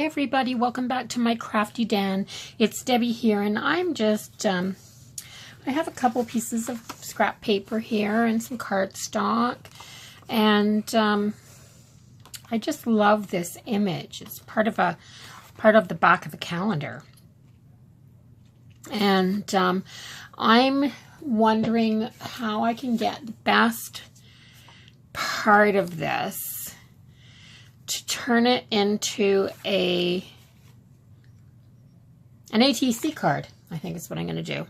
everybody, welcome back to my Crafty Den. It's Debbie here, and I'm just, I have a couple pieces of scrap paper here and some cardstock, and I just love this image. It's part of the back of a calendar, and I'm wondering how I can get the best part of this to turn it into an ATC card, I think is what I'm going to do.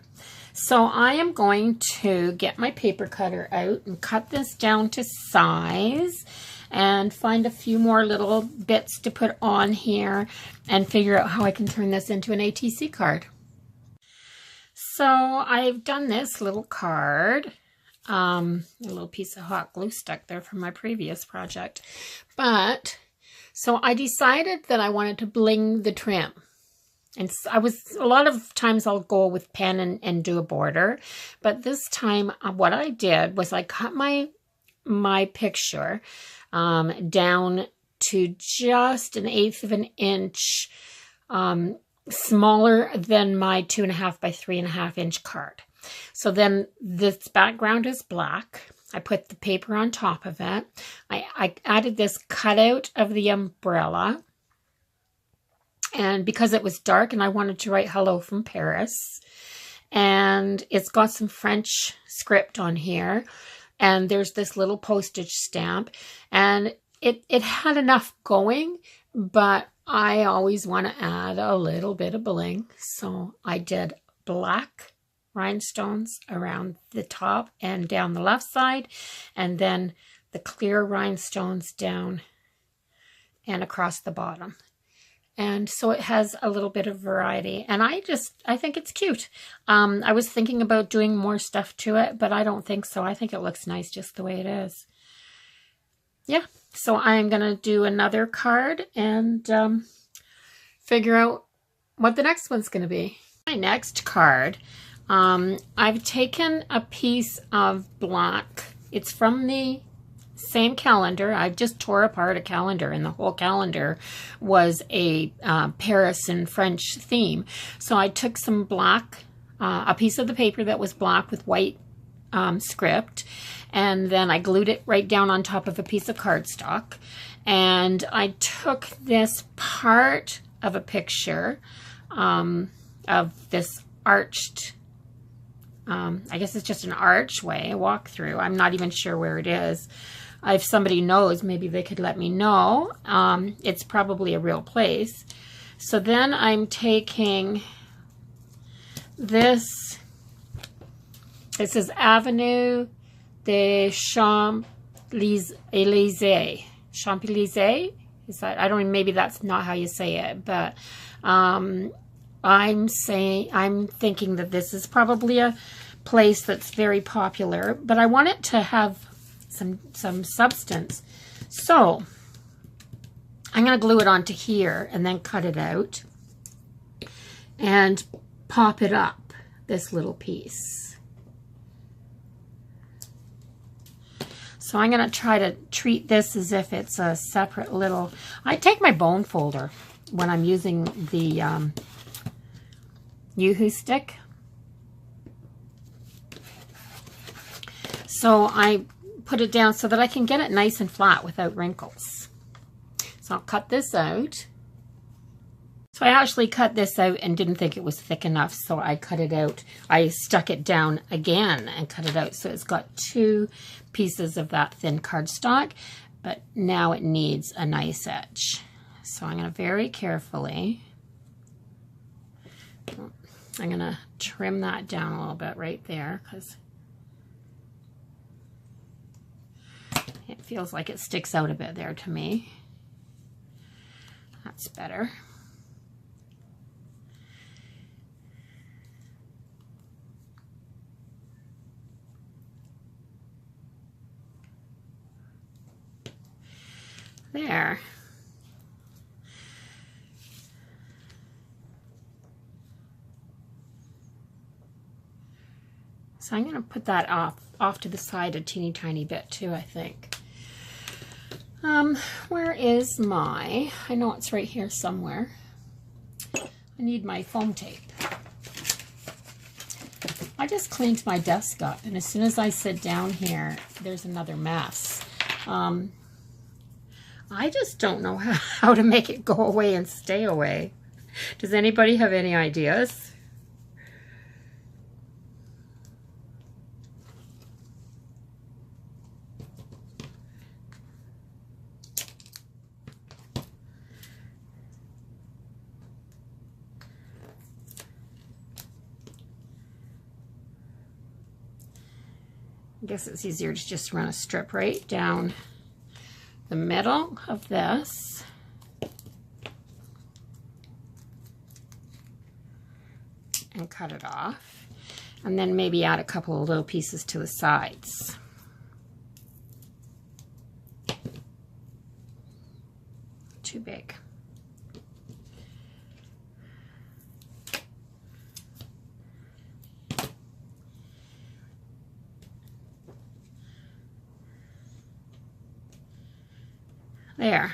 So I am going to get my paper cutter out and cut this down to size and find a few more little bits to put on here and figure out how I can turn this into an ATC card. So I've done this little card. A little piece of hot glue stuck there from my previous project. So I decided that I wanted to bling the trim. And a lot of times I'll go with pen and do a border. But this time what I did was I cut my picture down to just 1/8 of an inch smaller than my 2.5 by 3.5 inch card. So then this background is black. I put the paper on top of it. I added this cutout of the umbrella. And because it was dark and I wanted to write hello from Paris. And it's got some French script on here. And there's this little postage stamp. And it had enough going, but I always want to add a little bit of bling. So I did black rhinestones around the top and down the left side, and then the clear rhinestones down and across the bottom. And so it has a little bit of variety, and I think it's cute. I was thinking about doing more stuff to it, but I don't think so. I think it looks nice just the way it is. Yeah, so I'm gonna do another card and figure out what the next one's gonna be. My next card, I've taken a piece of black. It's from the same calendar. I just tore apart a calendar, and the whole calendar was a Paris and French theme. So I took some black, a piece of the paper that was black with white script, and then I glued it right down on top of a piece of cardstock. And I took this part of a picture of this arched, I guess it's just an archway, a walk through. I'm not even sure where it is. If somebody knows, maybe they could let me know. It's probably a real place. So then I'm taking this. This is Avenue des Champs-Élysées. Champs-Élysées? Is that? I don't know. Maybe that's not how you say it, but I'm thinking that this is probably a place that's very popular, but I want it to have some substance. So I'm going to glue it onto here and then cut it out and pop it up, this little piece. So I'm going to try to treat this as if it's a separate little... I take my bone folder when I'm using the Yoo-hoo stick. So I put it down so that I can get it nice and flat without wrinkles. So I'll cut this out. So I actually cut this out and didn't think it was thick enough, so I cut it out. I stuck it down again and cut it out. So it's got 2 pieces of that thin cardstock, but now it needs a nice edge. So I'm going to very carefully, I'm going to trim that down a little bit right there because it feels like it sticks out a bit there to me. That's better. There. So I'm going to put that off to the side a teeny tiny bit too, I think. Where is my, I know it's right here somewhere. I need my foam tape. I just cleaned my desk up, and as soon as I sit down here, there's another mess. I just don't know how to make it go away and stay away. Does anybody have any ideas? I guess it's easier to just run a strip right down the middle of this. And cut it off. And then maybe add a couple of little pieces to the sides. Too big. There.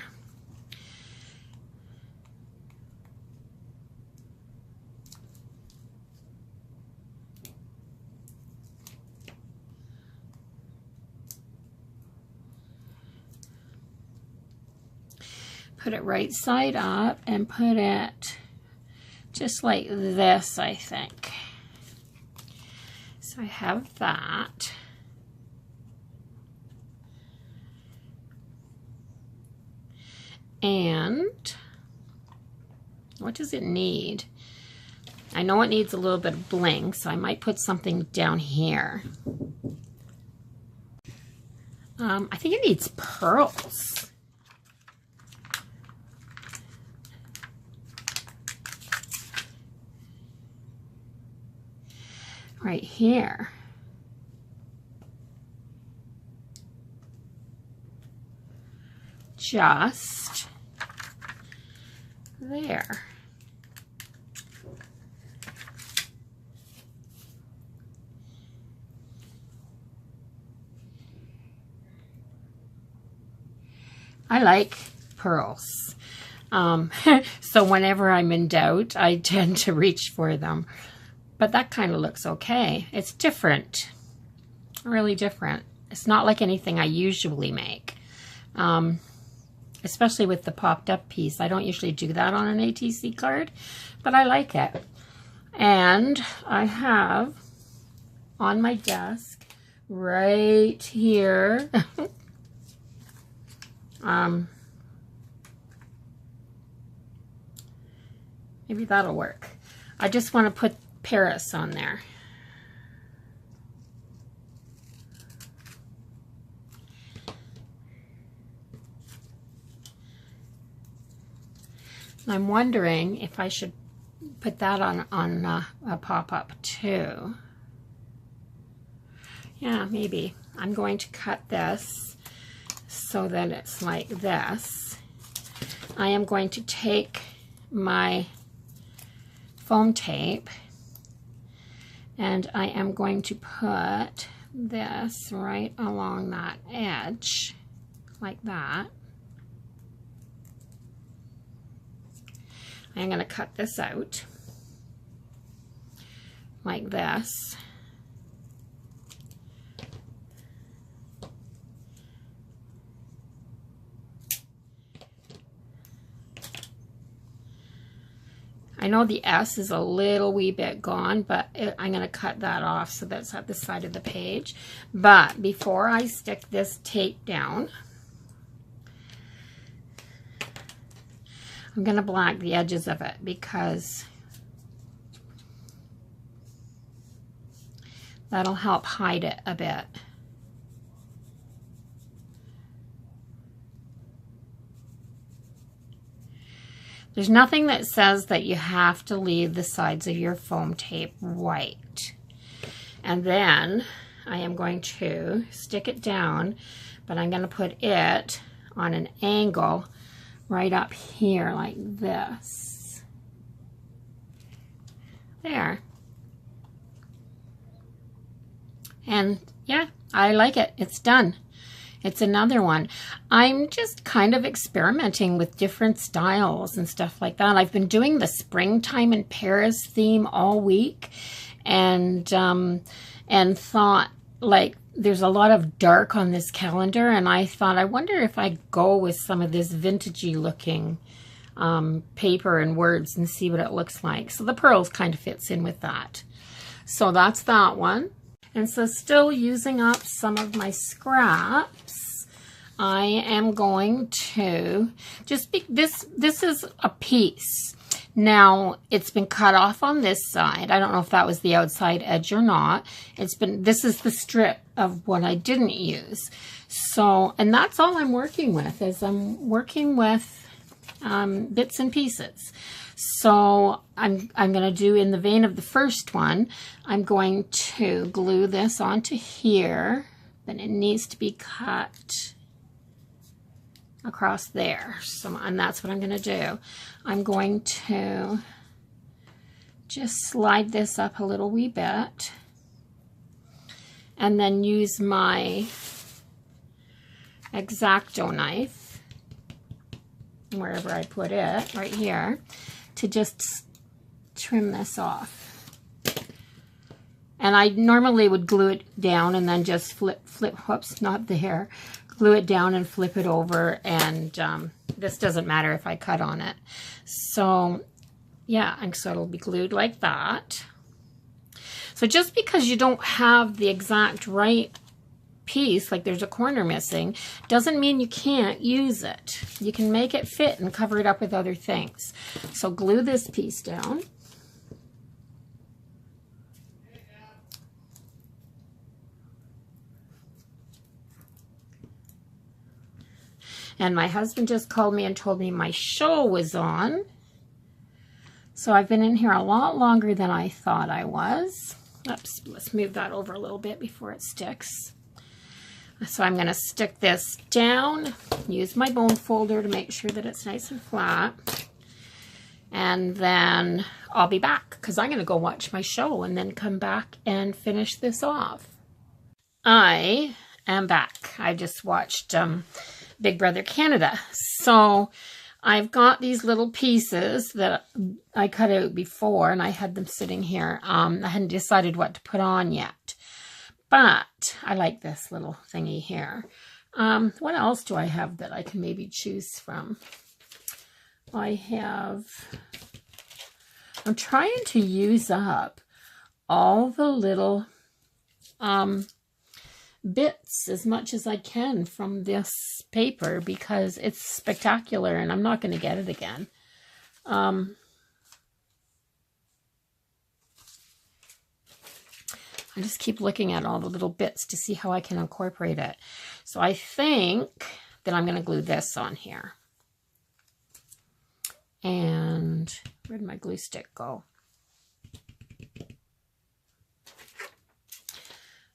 Put it right side up and put it just like this, I think. So I have that. And what does it need? I know it needs a little bit of bling, so I might put something down here. I think it needs pearls. Right here. Just there. I like pearls. So whenever I'm in doubt, I tend to reach for them. But that kind of looks okay. It's different. Really different. It's not like anything I usually make. Especially with the popped up piece. I don't usually do that on an ATC card, but I like it. And I have on my desk right here, maybe that'll work. I just want to put Paris on there. I'm wondering if I should put that on a pop-up too. Yeah, maybe. I'm going to cut this so that it's like this. I am going to take my foam tape and I am going to put this right along that edge, like that. I'm going to cut this out like this. I know the S is a little wee bit gone, but I'm going to cut that off so that's at the side of the page. But before I stick this tape down, I'm going to black the edges of it because that'll help hide it a bit. There's nothing that says that you have to leave the sides of your foam tape white. And then I am going to stick it down, but I'm going to put it on an angle right up here like this. There. And yeah, I like it. It's done. It's another one. I'm just kind of experimenting with different styles and stuff like that. I've been doing the springtime in Paris theme all week, and thought, like, there's a lot of dark on this calendar, and I thought, I wonder if I go with some of this vintagey looking paper and words and see what it looks like. So the pearls kind of fits in with that. So that's that one. And so still using up some of my scraps, I am going to just be, this is a piece. Now it's been cut off on this side. I don't know if that was the outside edge or not. This is the strip of what I didn't use. So, and that's all I'm working with, is I'm working with bits and pieces. So I'm going to do, in the vein of the first one, I'm going to glue this onto here. Then it needs to be cut across there. So, and that's what I'm going to do. I'm going to just slide this up a little wee bit, and then use my X-Acto knife, wherever I put it, right here, to just trim this off. And I normally would glue it down and then just flip, whoops, not there, glue it down and flip it over, and this doesn't matter if I cut on it. So yeah, and so it'll be glued like that. So just because you don't have the exact right piece, like there's a corner missing, doesn't mean you can't use it. You can make it fit and cover it up with other things. So glue this piece down. And my husband just called me and told me my show was on. So I've been in here a lot longer than I thought I was. Oops, let's move that over a little bit before it sticks. So I'm going to stick this down, use my bone folder to make sure that it's nice and flat. And then I'll be back, because I'm going to go watch my show and then come back and finish this off. I am back. I just watched Big Brother Canada. So I've got these little pieces that I cut out before, and I had them sitting here. I hadn't decided what to put on yet, but I like this little thingy here. What else do I have that I can maybe choose from? I'm trying to use up all the little bits as much as I can from this paper, because it's spectacular and I'm not going to get it again. I just keep looking at all the little bits to see how I can incorporate it. So I think that I'm going to glue this on here. And where did my glue stick go?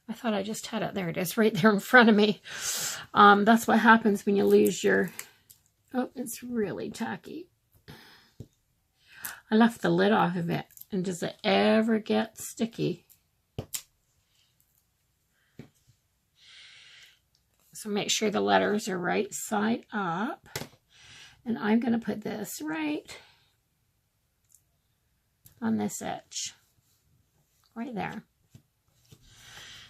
I thought I just had it. There it is, right there in front of me. That's what happens when you lose your... Oh, it's really tacky. I left the lid off of it. And does it ever get sticky? So make sure the letters are right side up. And I'm going to put this right on this edge. Right there.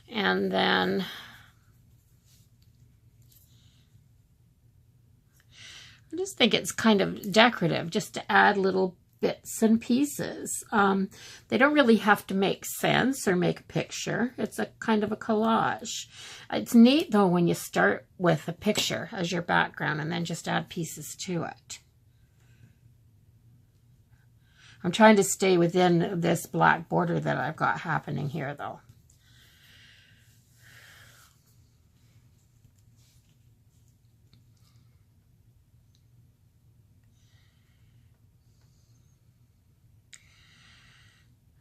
And then I just think it's kind of decorative just to add little bits and pieces. They don't really have to make sense or make a picture. It's a kind of a collage. It's neat though when you start with a picture as your background and then just add pieces to it. I'm trying to stay within this black border that I've got happening here though.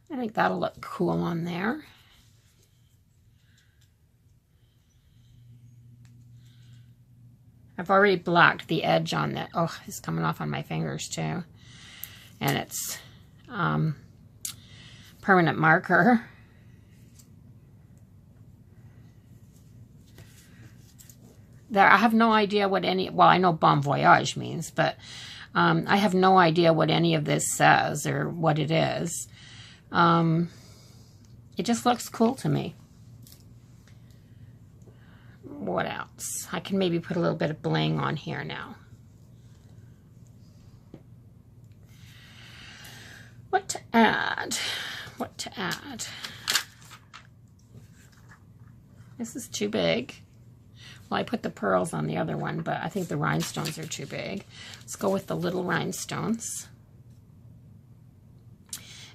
I think that'll look cool on there. I've already blacked the edge on that. Oh, it's coming off on my fingers too. And it's permanent marker. there, I have no idea what any, well, I know Bon Voyage means, but I have no idea what any of this says or what it is. It just looks cool to me. What else? I can maybe put a little bit of bling on here now. What to add? What to add? This is too big. Well, I put the pearls on the other one, but I think the rhinestones are too big. Let's go with the little rhinestones.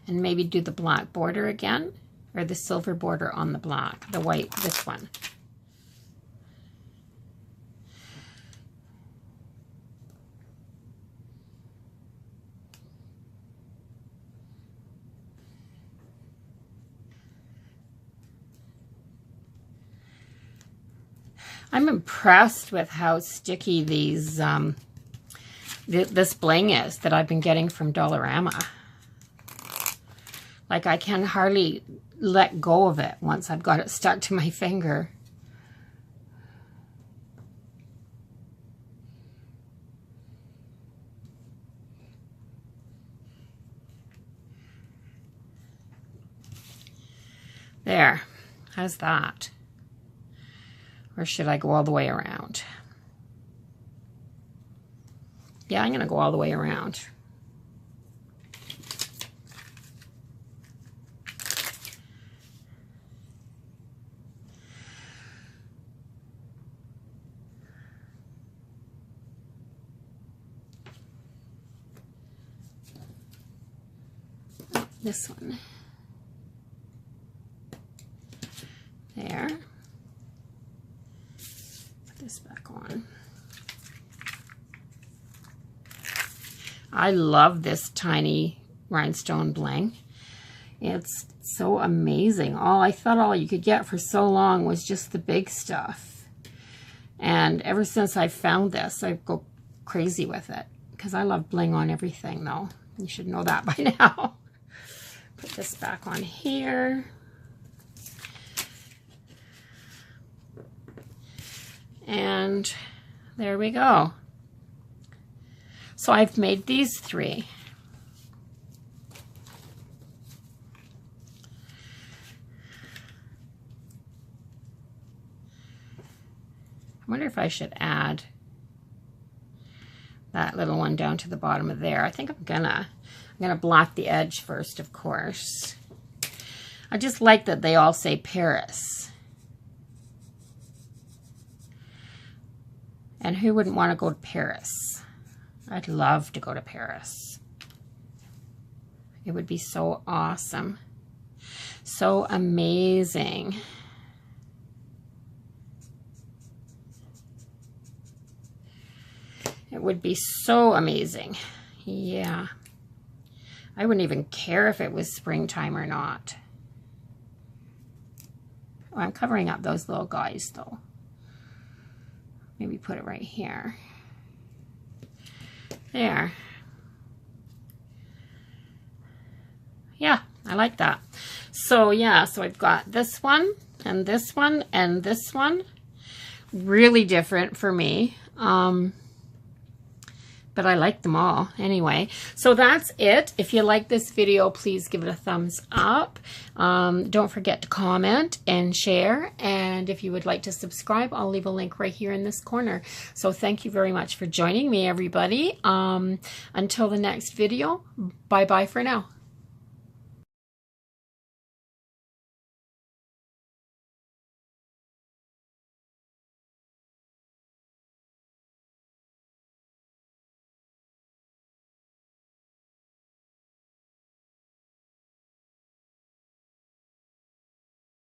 And maybe do the black border again, or the silver border on the black, the white, this one. I'm impressed with how sticky these this bling is that I've been getting from Dollarama. Like, I can hardly let go of it once I've got it stuck to my finger. There, how's that? Or should I go all the way around? Yeah, I'm going to go all the way around. Oh, this one. There. This back on. I love this tiny rhinestone bling. It's so amazing. I thought all you could get for so long was just the big stuff. And ever since I found this, I go crazy with it. Because I love bling on everything, though. You should know that by now. Put this back on here. And there we go. So I've made these 3. I wonder if I should add that little one down to the bottom of there. I think I'm gonna block the edge first, of course. I just like that they all say Paris. And who wouldn't want to go to Paris? I'd love to go to Paris. It would be so awesome. So amazing. It would be so amazing. Yeah. I wouldn't even care if it was springtime or not. Oh, I'm covering up those little guys, though. Maybe put it right here. There. Yeah, I like that. So yeah, so I've got this one and this one and this one. Really different for me. But I like them all anyway. So that's it. If you like this video, please give it a thumbs up. Don't forget to comment and share. And if you would like to subscribe, I'll leave a link right here in this corner. So thank you very much for joining me, everybody. Until the next video, bye-bye for now.